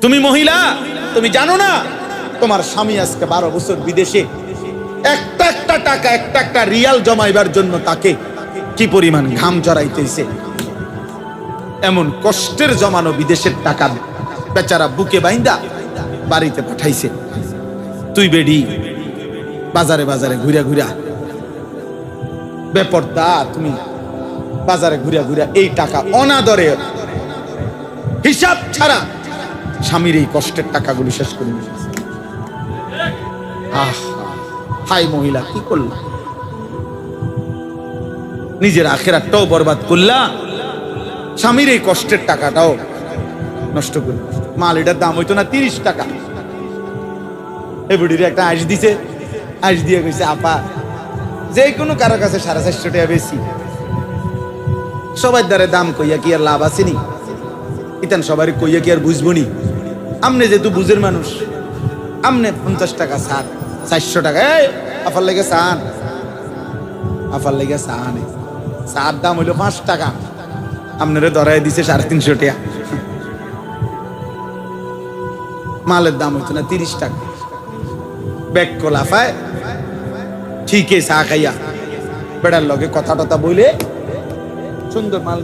তুমি মহিলা, তুমি জানো না তোমার স্বামী আজকে 12 বছর বিদেশে, একটা একটা টাকা, একটা একটা রিয়াল জমাইবার জন্য তাকে কি পরিমাণ ঘাম ঝরাইতেছে। এমন কষ্টের জমানো বিদেশের টাকা বেচারা বুকে বাইন্দা বাড়িতে পাঠাইছে। তুই বেডি বাজারে বাজারে ঘুরা ঘুরা বেপরদা, তুমি বাজারে ঘুরা ঘুরা এই টাকা অনাদরে হিসাব ছাড়া স্বামীর এই কষ্টের টাকাগুলো শেষ করে নিয়েছে। আহ, হাই মহিলা, কি করলা? নিজের আখেরাতটাও বরবাদ করলা, স্বামীর এই কষ্টের টাকাটাও নষ্ট করল। মাল এটার দাম হইতো না 30 টাকা। এই বুড়ির একটা আইস দিছে, আইস দিয়ে গেছে আপা যে কোনো কারো কাছে 450 টাকা বেশি। সবার দ্বারা দাম কইয়া কি আর লাভ আসেনি? ইতান সবাই কইয়া কি আর বুঝবনি? আমনে যেহেতু বুঝের মানুষ, আমনে 50 টাকা ছাড়, 400 টাকা। এই আফার লেগে চান, আফার লেগে চান, চার দাম হইলো 5 টাকা, আপনারে ধরাই দিছে 350 টাকা। মালের দাম হইতো না 30 টাকা। ব্যাগ কোলাফায় ঠিকই চা খাইয়া বেড়ার লগে কথা টথা বইলে সুন্দর মাল